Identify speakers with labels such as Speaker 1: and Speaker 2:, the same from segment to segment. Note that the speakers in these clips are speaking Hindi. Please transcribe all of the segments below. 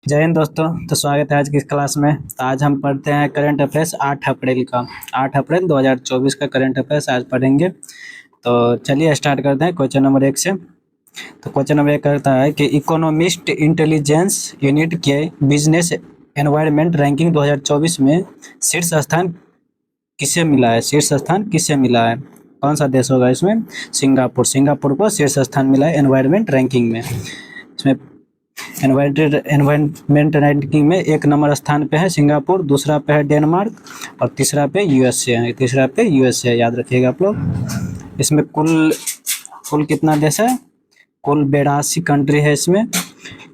Speaker 1: जय हिंद दोस्तों। तो स्वागत है आज की इस क्लास में। तो आज हम पढ़ते हैं करंट अफेयर्स 8 अप्रैल का। 8 अप्रैल 2024 का करंट अफेयर्स आज पढ़ेंगे। तो चलिए स्टार्ट करते हैं क्वेश्चन नंबर 1 से। तो क्वेश्चन नंबर 1 कहता है कि इकोनॉमिस्ट इंटेलिजेंस यूनिट के बिजनेस एनवायरनमेंट रैंकिंग 2024 में शीर्ष स्थान किसे मिला है? शीर्ष स्थान किसे मिला है? कौन सा देश होगा इसमें? सिंगापुर। सिंगापुर को शीर्ष स्थान मिला है एनवायरनमेंट रैंकिंग में। इसमें एनवायरमेंट रैंकिंग में 1 नंबर स्थान पे है सिंगापुर, दूसरा पे है डेनमार्क और तीसरा पे यूएसए है। तीसरा पे यूएसए, याद रखिएगा आप लोग। इसमें कुल कुल कितना देश है? कुल 82 कंट्री है इसमें।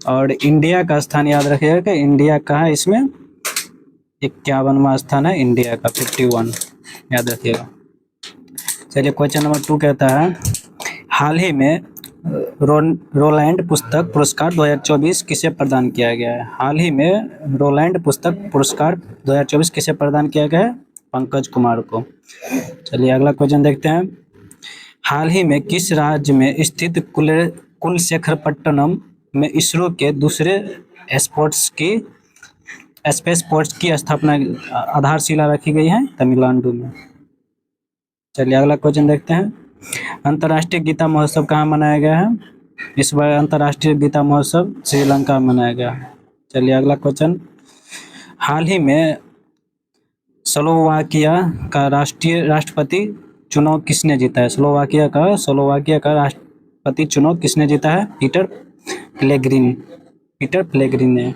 Speaker 1: और इंडिया का स्थान याद रखिएगा कि इंडिया का है इसमें 51वां स्थान है इंडिया का, 51, याद रखिएगा। चलिए क्वेश्चन नंबर 2 कहता है हाल ही में रोलैंड पुस्तक पुरस्कार 2024 किसे प्रदान किया गया है? हाल ही में रोलैंड पुस्तक पुरस्कार 2024 किसे प्रदान किया गया है? पंकज कुमार को। चलिए अगला क्वेश्चन देखते हैं। हाल ही में किस राज्य में स्थित कुलशेखरपट्टनम में इसरो के दूसरे स्पेस पोर्ट की स्थापना आधारशिला रखी गई है? तमिलनाडु में। चलिए अगला क्वेश्चन देखते हैं। अंतर्राष्ट्रीय गीता महोत्सव कहाँ मनाया गया है? इस बार अंतर्राष्ट्रीय गीता महोत्सव श्रीलंका में मनाया गया है। चलिए अगला क्वेश्चन। हाल ही में स्लोवाकिया का राष्ट्रपति चुनाव किसने जीता है? स्लोवाकिया का राष्ट्रपति चुनाव किसने जीता है? पीटर प्लेग्रिन ने।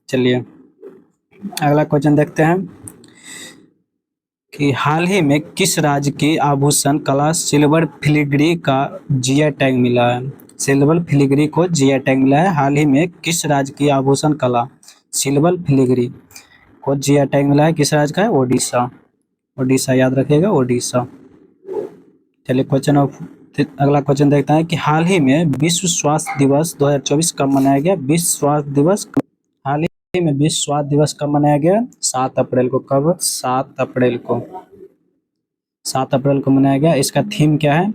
Speaker 1: चलिए अगला क्वेश्चन देखते हैं कि हाल ही में किस राज्य की आभूषण कला सिल्वर फिलिग्री का जीआई टैग मिला है? सिल्वर फिलिग्री को जीआई टैग मिला है। हाल ही में किस राज्य की आभूषण कला सिल्वर फिलिग्री को जीआई टैग मिला है? किस राज्य का है? ओडिशा। ओडिशा, याद रखिएगा, ओडिशा। चलिए अगला क्वेश्चन देखते हैं कि हाल ही में विश्व स्वास्थ्य दिवस 2024 कब मनाया गया? विश्व स्वास्थ्य दिवस हाल ही में विश्व स्वास्थ्य दिवस कब मनाया गया? 7 अप्रैल को। कब? 7 अप्रैल को। 7 अप्रैल को मनाया गया। इसका थीम क्या है?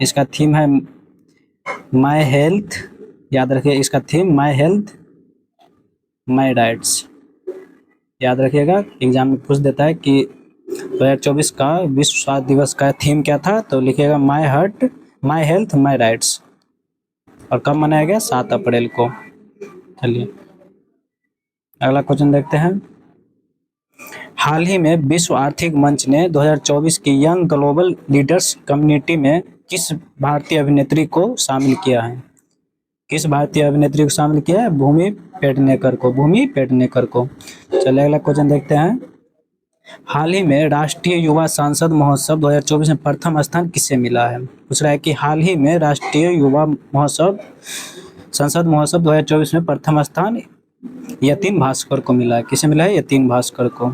Speaker 1: इसका थीम है माय हेल्थ, याद रखिए। इसका theme my health my rights, याद रखिएगा। एग्जाम में पूछ देता है कि 2024 का विश्व स्वास्थ्य दिवस का थीम क्या था, तो लिखिएगा माय हेल्थ माय राइट्स। और कब मनाया गया? 7 अप्रैल को। चलिए अगला क्वेश्चन देखते हैं। हाल ही में विश्व आर्थिक मंच ने 2024 की यंग ग्लोबल लीडर्स कम्युनिटी में किस भारतीय अभिनेत्री को शामिल किया है? किस भारतीय अभिनेत्री को शामिल किया है? भूमि पेडनेकर को। चलिए अगला क्वेश्चन देखते हैं। हाल ही में राष्ट्रीय युवा सांसद महोत्सव 2024 में प्रथम स्थान किसे मिला है? पूछ रहा है कि हाल ही में राष्ट्रीय युवा संसद महोत्सव 2024 में प्रथम स्थान यतीन भास्कर को मिला है। किसे मिला है? यतीन भास्कर को।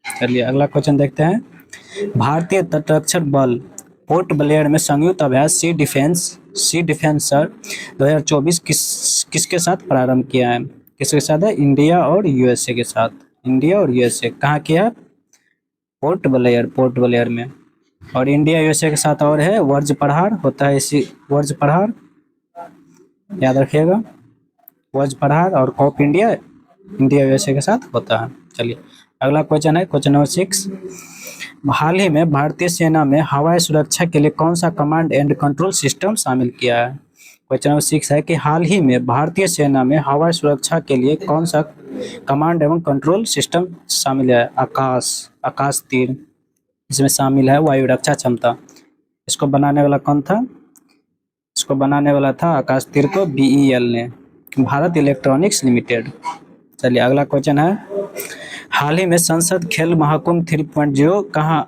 Speaker 1: चलिए अगला क्वेश्चन देखते हैं। भारतीय तटरक्षक बल पोर्ट ब्लेयर में संयुक्त अभ्यास सी डिफेंसर 2024 किसके साथ प्रारंभ किया है? किसके साथ है? इंडिया और यूएसए के साथ। इंडिया और यूएसए कहाँ किया है? पोर्ट ब्लेयर में। और इंडिया यूएसए के साथ और है वर्ज प्रहार, होता है इसी वर्ज प्रहार, याद रखिएगा। वर्ज प्रहार और कॉप इंडिया यूएसए के साथ होता है। चलिए अगला क्वेश्चन है क्वेश्चन नंबर 6। हाल ही में भारतीय सेना में हवाई सुरक्षा के लिए कौन सा कमांड एंड कंट्रोल सिस्टम शामिल किया है? क्वेश्चन नंबर 6 है कि हाल ही में भारतीय सेना में हवाई सुरक्षा के लिए कौन सा कमांड एवं कंट्रोल सिस्टम शामिल है? आकाश तीर इसमें शामिल है। वायु रक्षा क्षमता, इसको बनाने वाला कौन था? इसको बनाने वाला था आकाश तीर को BEL ने, भारत इलेक्ट्रॉनिक्स लिमिटेड। चलिए अगला क्वेश्चन है। हाल ही में संसद खेल महाकुंभ 3.0 कहाँ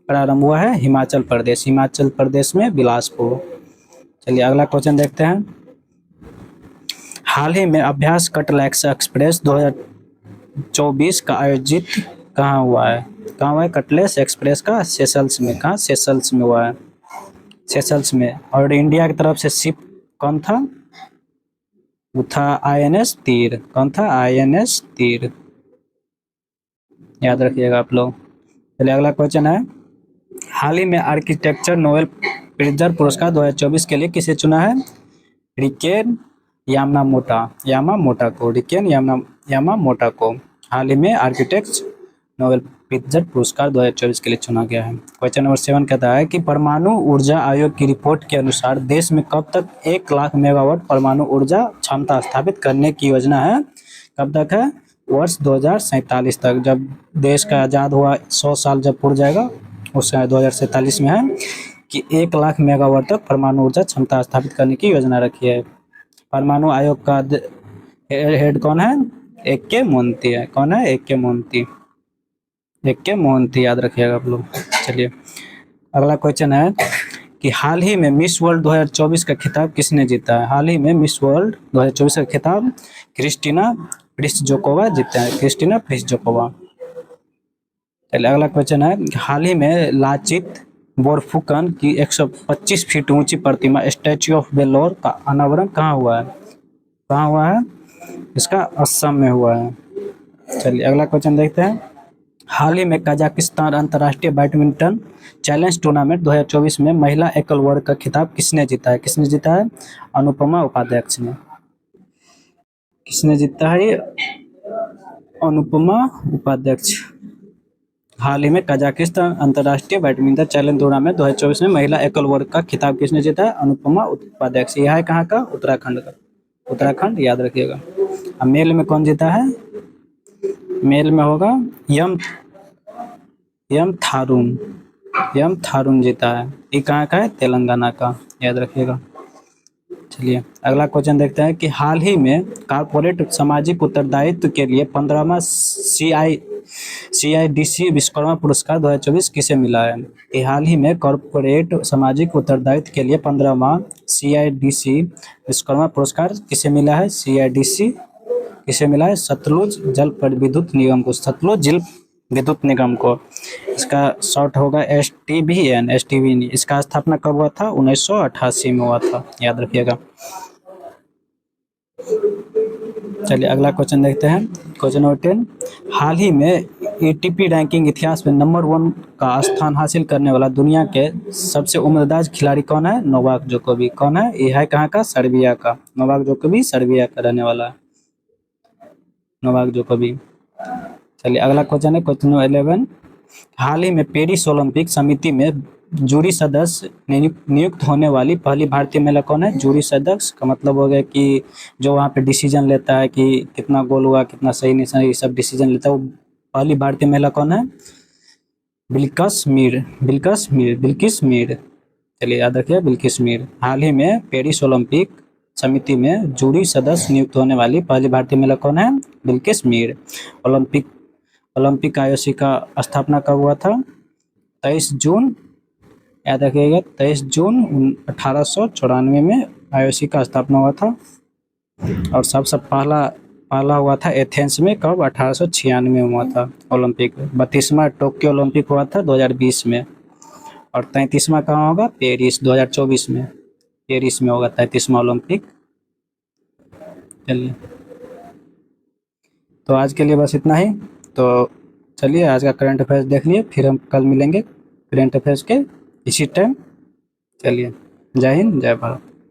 Speaker 1: प्रारंभ हुआ है? हिमाचल प्रदेश में बिलासपुर। चलिए अगला क्वेश्चन देखते हैं। हाल ही में अभ्यास कटलेक्स एक्सप्रेस 2024 का आयोजित कहाँ हुआ है? कटलेस एक्सप्रेस का सेशल्स में। कहाँ? सेशल्स में हुआ है, सेशल्स में। और इंडिया की तरफ से शिप कौन था? वो था INS तीर। कौन था? INS तीर, याद रखिएगा आप लोग। चलिए अगला क्वेश्चन है। हाल ही में आर्किटेक्चर नोबेल प्रिजर पुरस्कार 2024 के लिए किसे चुना है? रिकेन यामामोटा को, रिकेन यामामोटा को हाल ही में आर्किटेक्ट नोबेल पित्जर पुरस्कार 2024 के लिए चुना गया है। क्वेश्चन नंबर 7 कहता है कि परमाणु ऊर्जा आयोग की रिपोर्ट के अनुसार देश में कब तक 1 लाख मेगावाट परमाणु ऊर्जा क्षमता स्थापित करने की योजना है। कब तक है? वर्ष 2047 तक। जब देश का आज़ाद हुआ 100 साल जब पूरा जाएगा उस समय 2047 में है कि 1 लाख मेगावाट तक परमाणु ऊर्जा क्षमता स्थापित करने की योजना रखी है। परमाणु आयोग का हेड कौन है? ए.के. मोहंती है। कौन है? ए.के. मोहंती। ए.के. मोहंती याद रखिएगा आप लोग। चलिए अगला क्वेश्चन है कि हाल ही में मिस वर्ल्ड 2024 का खिताब किसने जीता है। हाल ही में मिस वर्ल्ड 2024 का खिताब क्रिस्टीना प्लिसजोकोवा जीता है। क्रिस्टीना प्लिसजोकोवा। चलिए अगला क्वेश्चन है हाल ही में लाचित बोरफुकन की 125 फीट ऊंची प्रतिमा स्टैच्यू ऑफ बेलोर का अनावरण कहाँ हुआ है? कहाँ हुआ है? इसका असम में हुआ है। चलिए अगला क्वेश्चन देखते हैं। हाल ही में कजाकिस्तान अंतर्राष्ट्रीय बैडमिंटन चैलेंज टूर्नामेंट 2024 में महिला एकल वर्ग का खिताब किसने जीता है? किसने जीता है? अनुपमा उपाध्याय ने। किसने जीता है? ये अनुपमा उपाध्याय। हाल ही में कजाकिस्तान अंतर्राष्ट्रीय बैडमिंटन चैलेंज टूर्नामेंट 2024 में महिला एकल वर्ग का खिताब किसने जीता है? अनुपमा उपाध्याय। यह है कहाँ का? उत्तराखंड का। उत्तराखंड याद रखिएगा। अब मेल में कौन जीता है? मेल में होगा यम थारून जीता है। ये कहाँ का है? तेलंगाना का। याद रखिएगा। चलिए अगला क्वेश्चन देखते हैं कि हाल ही में कॉर्पोरेट सामाजिक उत्तरदायित्व के लिए 15वां CIDC विश्वकर्मा पुरस्कार 2024 किसे मिला है? ये हाल ही में कॉर्पोरेट सामाजिक उत्तरदायित्व के लिए 15वां CIDC विश्वकर्मा पुरस्कार किसे मिला है? CIDC किसे मिला है? सतलुज जल विद्युत निगम को। सतलुज जल विद्युत निगम को। इसका शॉर्ट होगा STVN। STVN। इसका स्थापना कब हुआ था? 1988 में हुआ था। याद रखिएगा। चलिए अगला क्वेश्चन देखते हैं। Question number 10। हाल ही में ATP रैंकिंग इतिहास में नंबर 1 का स्थान हासिल करने वाला दुनिया के सबसे उम्रदराज खिलाड़ी कौन है? Novak Djokovic. कौन है? यह है कहाँ का? सर्बिया का। नोवाक जोकोविक सर्बिया का रहने वाला है। Novak Djokovic. चलिए अगला क्वेश्चन है क्वेश्चन नंबर 11। हाल ही में पेरिस ओलंपिक समिति में जूरी सदस्य नियुक्त होने वाली पहली भारतीय महिला कौन है? जूरी सदस्य का मतलब हो गया कि जो वहाँ पे डिसीजन लेता है कि कितना गोल हुआ, कितना सही नहीं सही, सब डिसीजन लेता है। वो पहली भारतीय महिला कौन है? बिल्किस मीर। चलिए याद रखिए बिल्किस मीर। हाल ही में पेरिस ओलंपिक समिति में जूरी सदस्य नियुक्त होने वाली पहली भारतीय महिला कौन है? बिल्किस मीर। ओलंपिक IOC का स्थापना कब हुआ था? 23 जून। याद रखिएगा 23 जून 1894 में IOC का स्थापना हुआ था। और सबसे पहला हुआ था एथेंस में। कब? 1896 में हुआ था ओलंपिक। 32वां टोक्यो ओलंपिक हुआ था 2020 में। और 33वां कहाँ होगा? पेरिस 2024 में। पेरिस में होगा 33वां ओलंपिक। चलिए तो आज के लिए बस इतना ही। तो चलिए आज का करंट अफेयर्स देख लिए, फिर हम कल मिलेंगे करंट अफेयर्स के इसी टाइम। चलिए जय हिंद जय भारत।